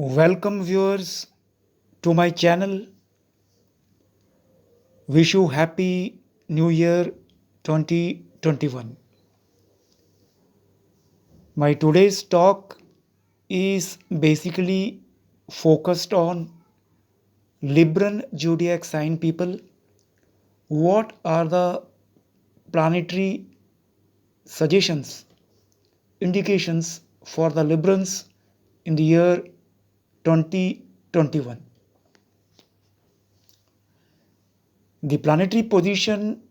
Welcome viewers to my channel. Wish you happy New Year 2021. My today's talk is basically focused on Libran zodiac sign people. What are the planetary suggestions, indications for the Librans in the year 2021? The planetary position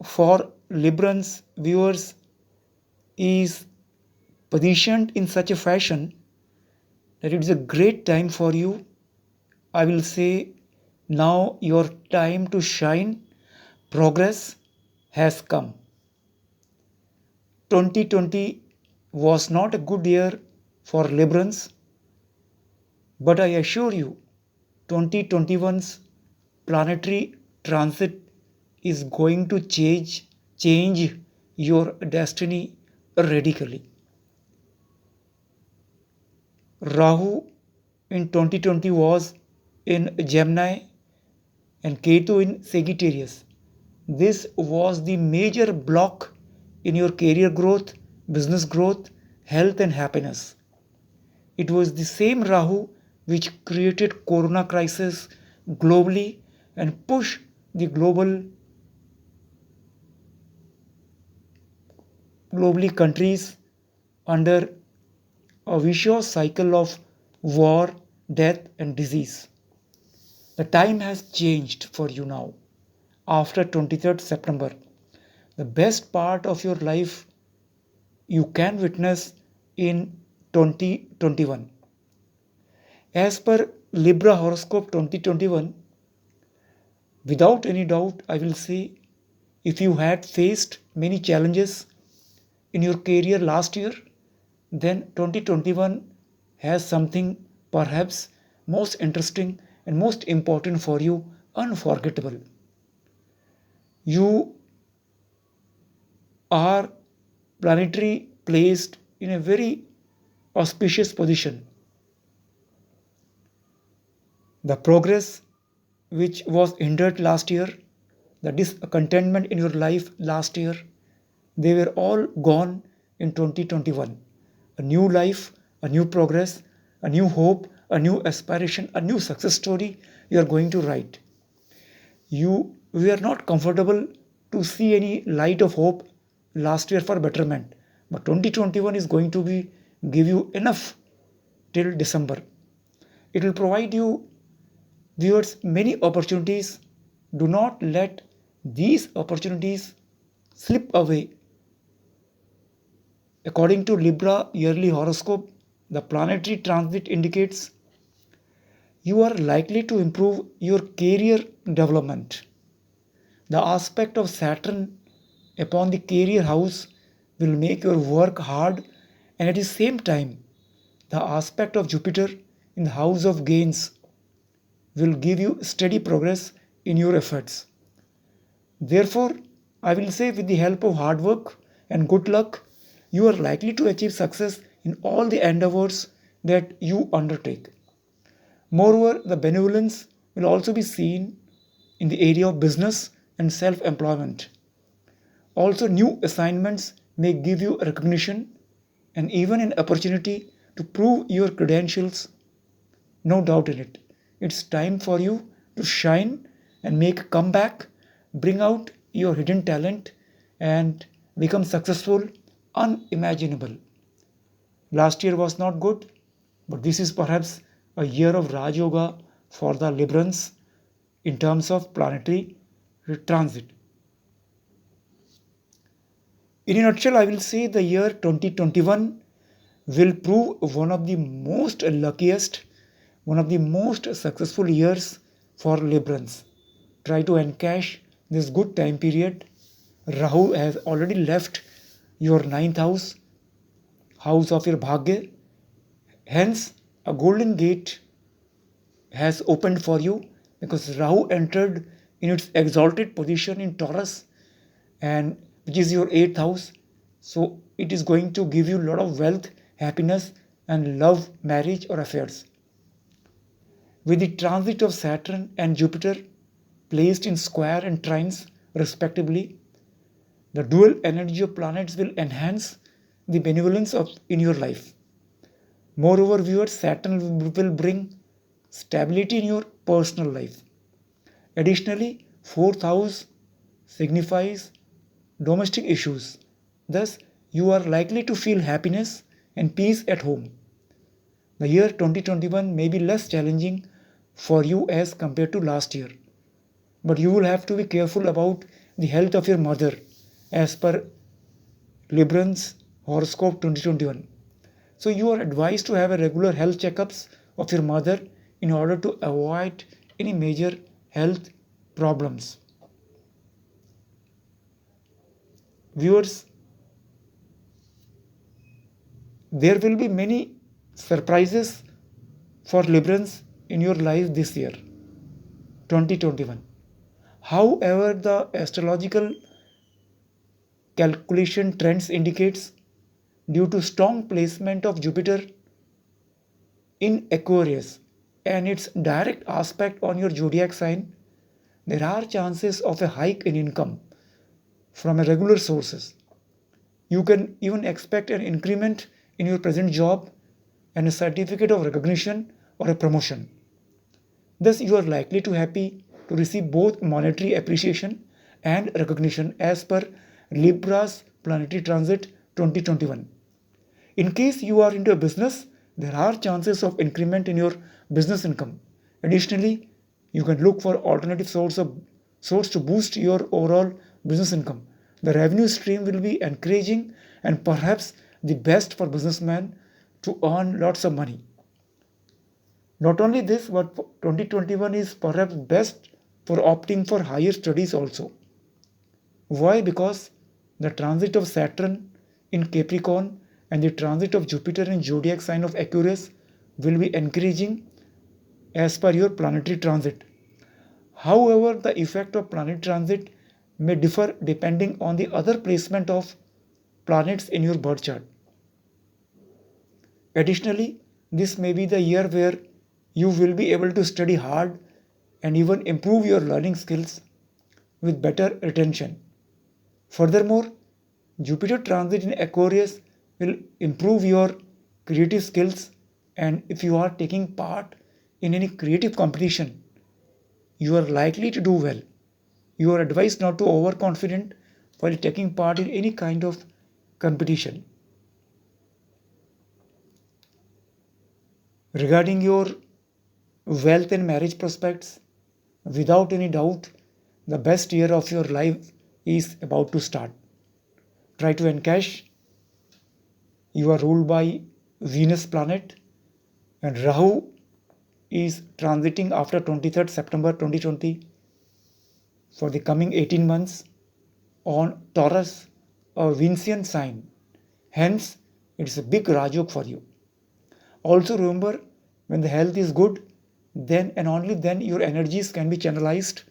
for Librans viewers is positioned in such a fashion that it is a great time for you. I will say now your time to shine, progress has come. 2020 was not a good year for Librans, but I assure you 2021's planetary transit is going to change your destiny radically. Rahu in 2020 was in Gemini and Ketu in Sagittarius. This was the major block in your career growth, business growth, health and happiness. It was the same Rahu which created corona crisis globally and pushed the globally countries under a vicious cycle of war, death and disease. The time has changed for you now. After 23rd September, the best part of your life you can witness in 2021. As per Libra horoscope 2021, without any doubt, I will say if you had faced many challenges in your career last year, then 2021 has something perhaps most interesting and most important for you, unforgettable. You are planetary placed in a very auspicious position. The progress which was hindered last year, the discontentment in your life last year, they were all gone in 2021. A new life, a new progress, a new hope, a new aspiration, a new success story you are going to write. You were not comfortable to see any light of hope last year for betterment, but 2021 is going to be give you enough till December. It will provide you viewers many opportunities. Do not let these opportunities slip away. According to Libra yearly horoscope, the planetary transit indicates you are likely to improve your career development. The aspect of Saturn upon the career house will make your work hard, and at the same time, the aspect of Jupiter in the house of gains will give you steady progress in your efforts. Therefore, I will say with the help of hard work and good luck, you are likely to achieve success in all the endeavors that you undertake. Moreover, the benevolence will also be seen in the area of business and self-employment. Also, new assignments may give you recognition and even an opportunity to prove your credentials. No doubt in it. It's time for you to shine and make a comeback, bring out your hidden talent, and become successful, unimaginable. Last year was not good, but this is perhaps a year of Raj Yoga for the Librans in terms of planetary transit. In a nutshell, I will say the year 2021 will prove one of the most luckiest, one of the most successful years for Librans. Try to encash this good time period. Rahu has already left your ninth house, house of your Bhagya. Hence, a golden gate has opened for you because Rahu entered in its exalted position in Taurus, and which is your eighth house. So it is going to give you a lot of wealth, happiness, and love, marriage, or affairs. With the transit of Saturn and Jupiter placed in square and trines respectively, the dual energy of planets will enhance the benevolence in your life. Moreover, viewers, Saturn will bring stability in your personal life. Additionally, fourth house signifies domestic issues. Thus, you are likely to feel happiness and peace at home. The year 2021 may be less challenging for you as compared to last year, but you will have to be careful about the health of your mother as per Libran's horoscope 2021. So you are advised to have a regular health checkups of your mother in order to avoid any major health problems. Viewers, there will be many surprises for Librans in your life this year, 2021. However, the astrological calculation trends indicates due to strong placement of Jupiter in Aquarius and its direct aspect on your zodiac sign, there are chances of a hike in income from a regular sources. You can even expect an increment in your present job and a certificate of recognition or a promotion. Thus, you are likely to happy to receive both monetary appreciation and recognition as per Libra's planetary transit 2021. In case you are into a business, there are chances of increment in your business income. Additionally, you can look for alternative source to boost your overall business income. The revenue stream will be encouraging and perhaps the best for businessmen to earn lots of money. Not only this, but 2021 is perhaps best for opting for higher studies also. Why? Because the transit of Saturn in Capricorn and the transit of Jupiter in zodiac sign of Aquarius will be encouraging as per your planetary transit. However, the effect of planetary transit may differ depending on the other placement of planets in your birth chart. Additionally, this may be the year where you will be able to study hard and even improve your learning skills with better retention. Furthermore, Jupiter transit in Aquarius will improve your creative skills, and if you are taking part in any creative competition, you are likely to do well. You are advised not to overconfident while taking part in any kind of competition. Regarding your wealth and marriage prospects, without any doubt, the best year of your life is about to start. Try to encash. You are ruled by Venus planet, and Rahu is transiting after 23rd September 2020 for the coming 18 months on Taurus, a Venusian sign. Hence, it's a big Rajyog for you. Also remember, when the health is good, then and only then your energies can be channelized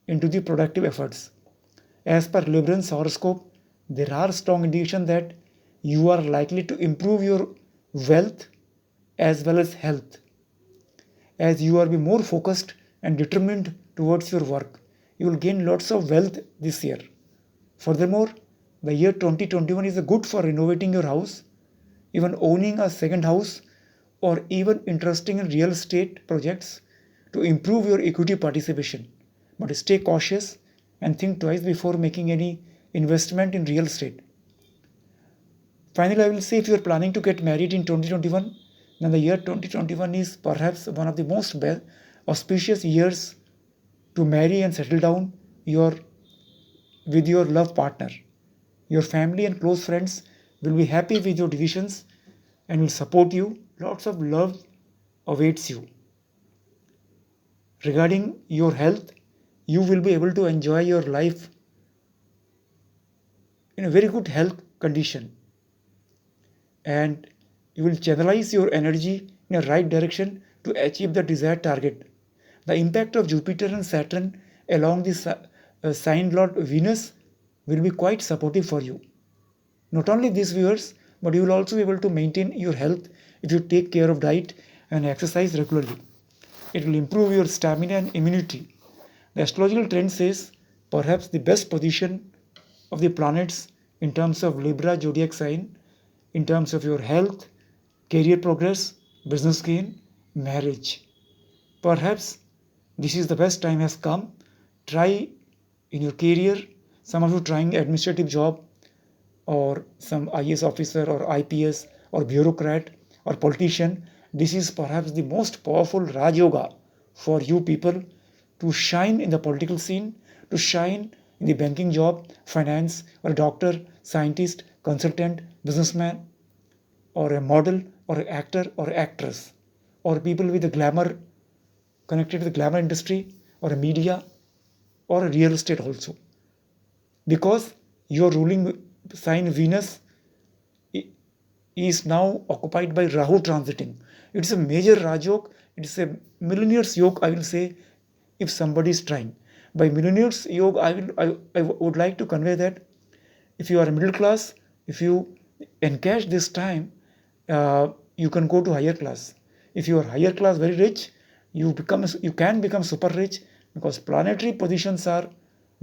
into the productive efforts. As per Libran's horoscope, there are strong indications that you are likely to improve your wealth as well as health, as you are be more focused and determined towards your work. You will gain lots of wealth this year. Furthermore, the year 2021 is good for renovating your house, even owning a second house, or even interesting in real estate projects to improve your equity participation. But stay cautious and think twice before making any investment in real estate. Finally, I will say if you are planning to get married in 2021, then the year 2021 is perhaps one of the most auspicious years to marry and settle down with your love partner. Your family and close friends will be happy with your decisions and will support you. Lots of love awaits you. Regarding your health, you will be able to enjoy your life in a very good health condition, and you will channelize your energy in a right direction to achieve the desired target. The impact of Jupiter and Saturn along the sign lord Venus will be quite supportive for you. Not only these viewers, but you will also be able to maintain your health if you take care of diet and exercise regularly. It will improve your stamina and immunity. The astrological trend says perhaps the best position of the planets in terms of Libra zodiac sign, in terms of your health, career progress, business gain, marriage. Perhaps this is the best time has come. Try in your career, some of you trying administrative job or some IAS officer or IPS or bureaucrat or politician. This is perhaps the most powerful Raj Yoga for you people to shine in the political scene, to shine in the banking job, finance, or a doctor, scientist, consultant, businessman, or a model, or an actor, or actress, or people with the glamour connected to the glamour industry, or a media, or a real estate also. Because your ruling sign Venus is now occupied by Rahu transiting. It's a major Rajyog. It's a millionaire's yoke, I will say, if somebody is trying. By millionaire's yoke, I would like to convey that if you are middle class, if you encash this time, you can go to higher class. If you are higher class, very rich, you can become super rich because planetary positions are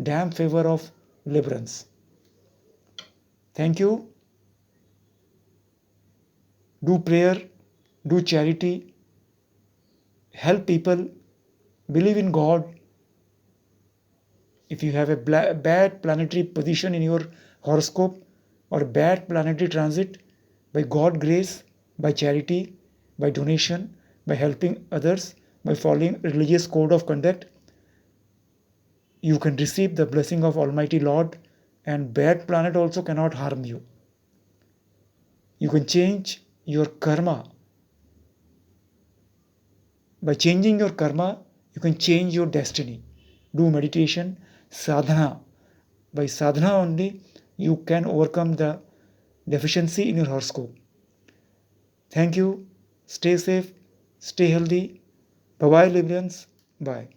damn favor of Librans. Thank you. Do prayer, do charity, help people, believe in God. If you have a bad planetary position in your horoscope or bad planetary transit, by God grace, by charity, by donation, by helping others, by following religious code of conduct, you can receive the blessing of Almighty Lord, and bad planet also cannot harm you. You can change your karma. By changing your karma, you can change your destiny. Do meditation, sadhana. By sadhana only, you can overcome the deficiency in your horoscope. Thank you. Stay safe. Stay healthy. Bye bye, Libyans. Bye.